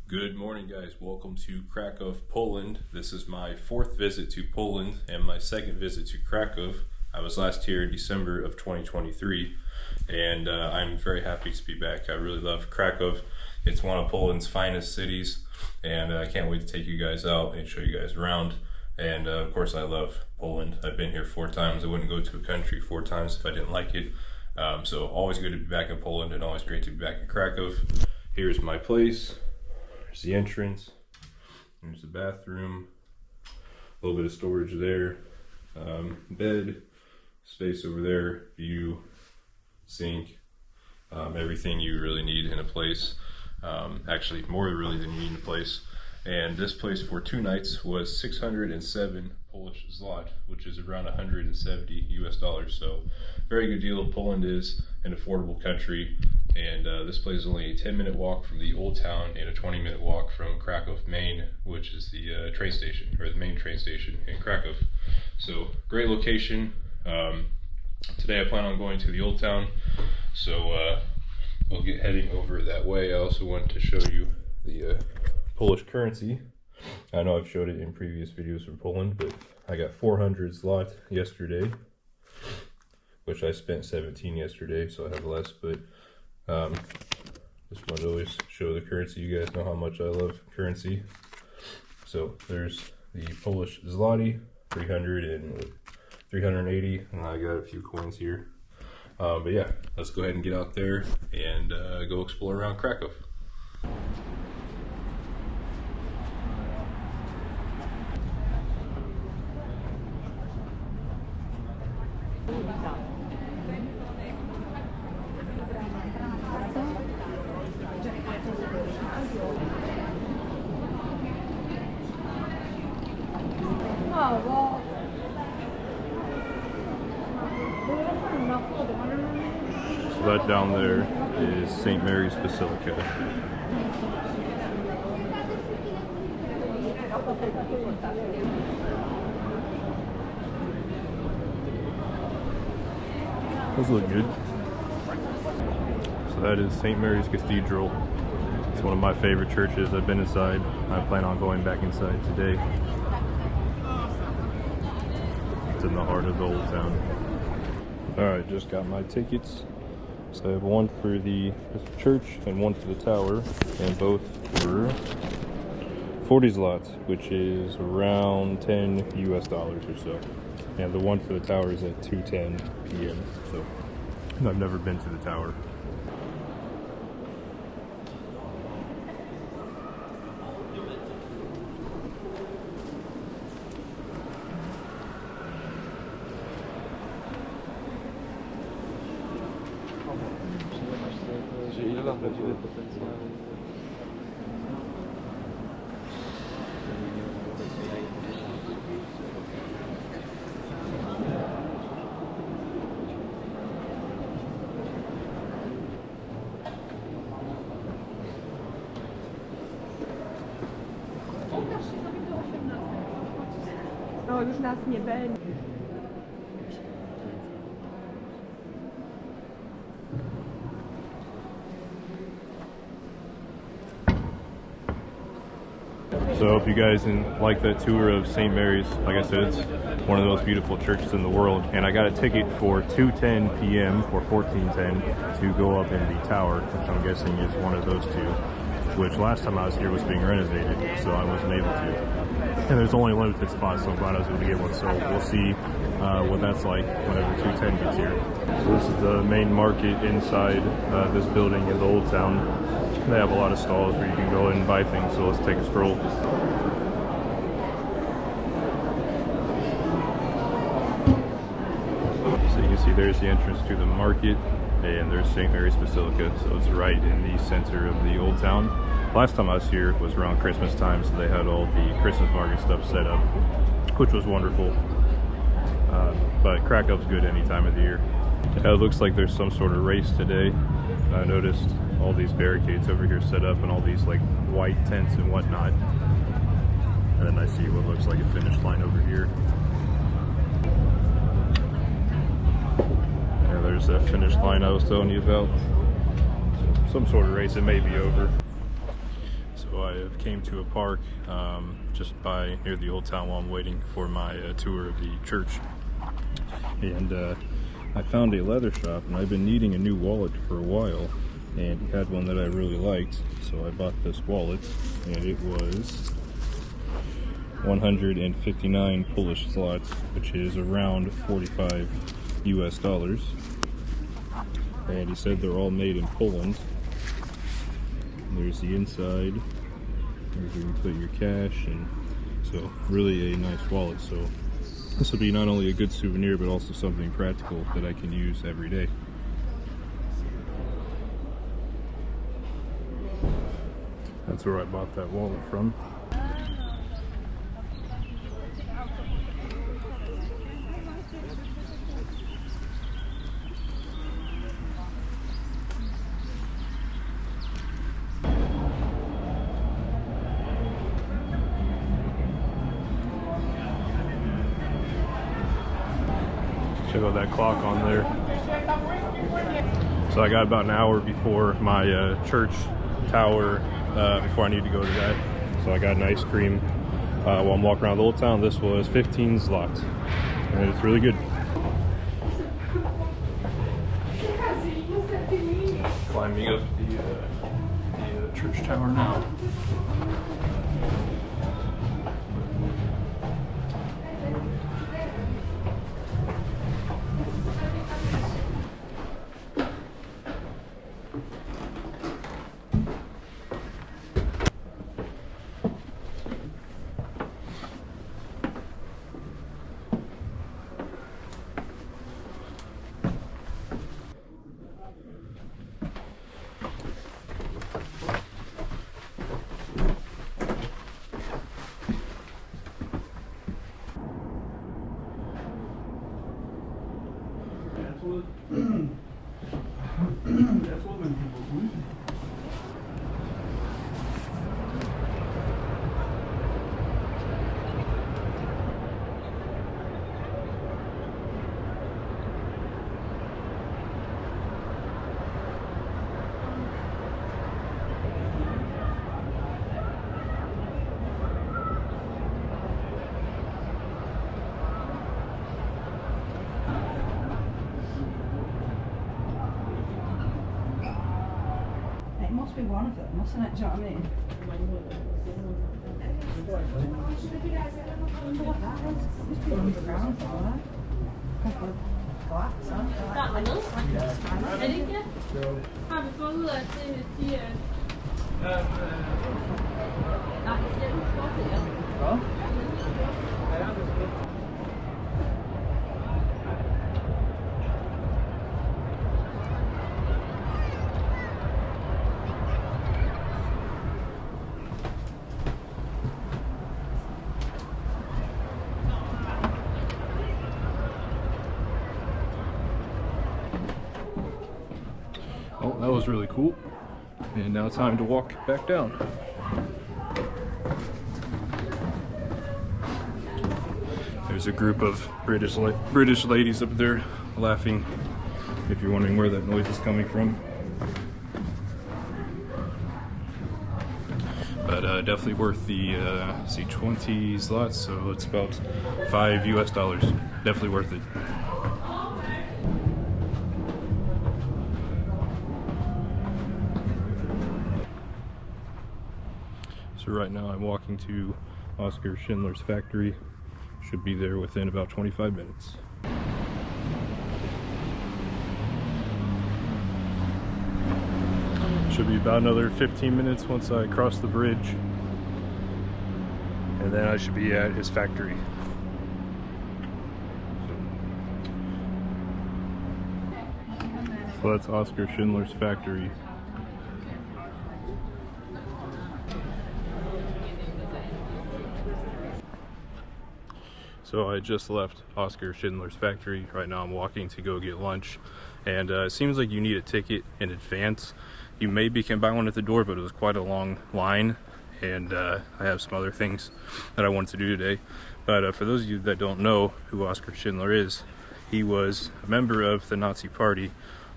Good morning, guys. Welcome to Krakow, Poland. This is my fourth visit to Poland and my second visit to Krakow. I was last here in December of 2023, and I'm very happy to be back. I really love Krakow. It's one of Poland's finest cities, and I can't wait to take you guys out and show you guys around. And of course, I love Poland. I've been here 4 times. I wouldn't go to a country 4 times if I didn't like it. So always good to be back in Poland, and always great to be back in Krakow. Here's my place. There's the entrance, there's the bathroom, a little bit of storage there, bed, space over there, view, sink, everything you really need in a place. Actually more really than you need in a place. And this place for 2 nights was 607 Polish zloty, which is around 170 US dollars. So very good deal. Poland is an affordable country, and this place is only a 10-minute walk from the old town and a 20-minute walk from Krakow, Main, which is the train station, or the main train station in Krakow. So great location. Today I plan on going to the old town, so we'll get heading over that way. I also wanted to show you the Polish currency. I know I've showed it in previous videos from Poland, but I got 400 zloty yesterday, which I spent 17 yesterday, so I have less, but just wanted to always show the currency. You guys know how much I love currency. So there's the Polish zloty, 300 and 380, and I got a few coins here. But yeah, let's go ahead and get out there and go explore around Krakow. So that down there is St. Mary's Basilica. Those look good. So that is St. Mary's Cathedral. It's one of my favorite churches. I've been inside. I plan on going back inside today. It's in the heart of the old town. Alright, just got my tickets. So I have one for the church and one for the tower, and both for 40 zloty, which is around 10 US dollars or so. And the one for the tower is at 2:10 p.m. So I've never been to the tower. No, już nas nie będzie. So I hope you guys like that tour of St. Mary's. Like I said, it's one of the most beautiful churches in the world. And I got a ticket for 2:10 p.m. or 14:10 to go up in the tower, which I'm guessing is one of those two, which last time I was here was being renovated, so I wasn't able to. And there's only limited spots, so I'm glad I was able to get one. So we'll see what that's like whenever 2:10 gets here. So this is the main market inside this building in the old town. They have a lot of stalls where you can go in and buy things, so let's take a stroll. So you can see there's the entrance to the market, and there's St. Mary's Basilica, so it's right in the center of the old town. Last time I was here was around Christmas time, so they had all the Christmas market stuff set up, which was wonderful. But Krakow's good any time of the year. It looks like there's some sort of race today. I noticed all these barricades over here set up and all these like white tents and whatnot. And then I see what looks like a finish line over here. Yeah, there's that finish line I was telling you about. Some sort of race. It may be over. So So I have came to a park just by near the old town while I'm waiting for my tour of the church, and I found a leather shop, and I've been needing a new wallet for a while, and he had one that I really liked, so I bought this wallet, and it was 159 Polish zlotys, which is around 45 US dollars. And he said they're all made in Poland. There's the inside, there's where you put your cash, and so really a nice wallet. So this will be not only a good souvenir, but also something practical that I can use every day. That's where I bought that wallet from. Check out that clock on there. So I got about an hour before my church tower, before I need to go to that. So I got an ice cream while I'm walking around the old town. This was 15 zlotys, and it's really good. Climbing up the church tower now. That's what when people lose. It must be one of them, mustn't it? Do you know what I mean? What that is? Must be underground, right? Couple of flats, aren't they? Er det ikke? Har vi fået ud af at de er... Nej, det er udfordret. Ja. Oh, that was really cool. And now time to walk back down. There's a group of British ladies up there laughing, if you're wondering where that noise is coming from. But definitely worth the, see, 20 zlotys, so it's about 5 US dollars. Definitely worth it. So right now I'm walking to Oskar Schindler's factory. Should be there within about 25 minutes. Should be about another 15 minutes once I cross the bridge. And then I should be at his factory. So that's Oskar Schindler's factory. So I just left Oskar Schindler's factory. Right now I'm walking to go get lunch, and it seems like you need a ticket in advance. You maybe can buy one at the door, but it was quite a long line, and I have some other things that I wanted to do today. But for those of you that don't know who Oskar Schindler is, he was a member of the Nazi Party,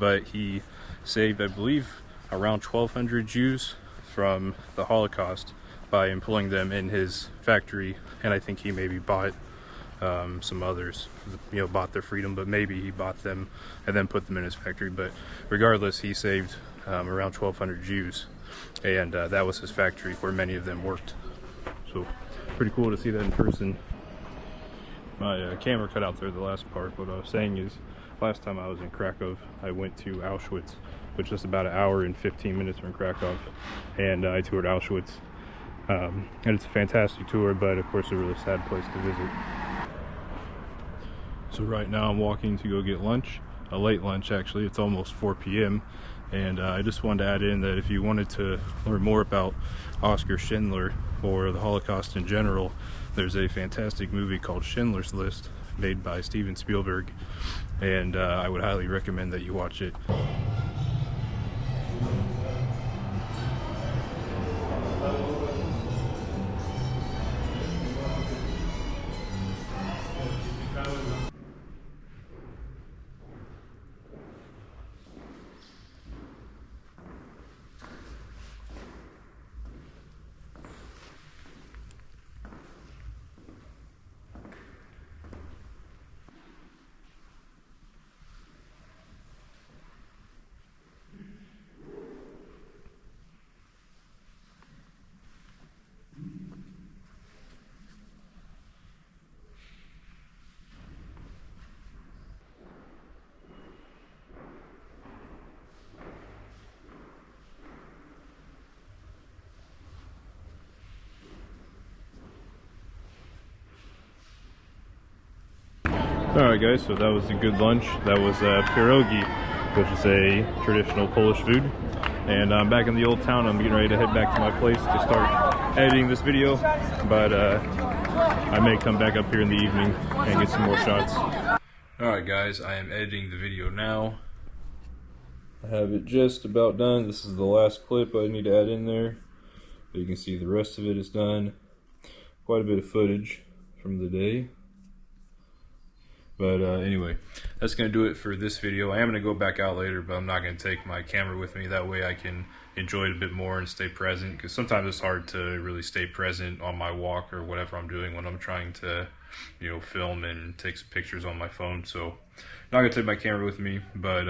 but he saved, I believe, around 1,200 Jews from the Holocaust by employing them in his factory, and I think he maybe bought some others, you know, bought their freedom, but maybe he bought them and then put them in his factory. But regardless, he saved around 1,200 Jews, and that was his factory where many of them worked. So pretty cool to see that in person. My camera cut out there the last part. What I was saying is, last time I was in Krakow, I went to Auschwitz, which is about an hour and 15 minutes from Krakow, and I toured Auschwitz. And it's a fantastic tour, but of course a really sad place to visit. So right now I'm walking to go get lunch, a late lunch actually. It's almost 4 p.m. and I just wanted to add in that if you wanted to learn more about Oskar Schindler or the Holocaust in general, there's a fantastic movie called Schindler's List made by Steven Spielberg, and I would highly recommend that you watch it. Alright guys, so that was a good lunch. That was pierogi, which is a traditional Polish food. And I'm back in the old town. I'm getting ready to head back to my place to start editing this video. But I may come back up here in the evening and get some more shots. Alright guys, I am editing the video now. I have it just about done. This is the last clip I need to add in there. But you can see the rest of it is done. Quite a bit of footage from the day. But anyway, that's going to do it for this video. I am going to go back out later, but I'm not going to take my camera with me. That way I can enjoy it a bit more and stay present, because sometimes it's hard to really stay present on my walk or whatever I'm doing when I'm trying to, you know, film and take some pictures on my phone. So I'm not going to take my camera with me, but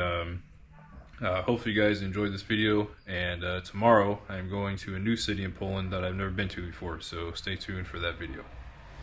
hopefully you guys enjoyed this video. And tomorrow I'm going to a new city in Poland that I've never been to before, so stay tuned for that video.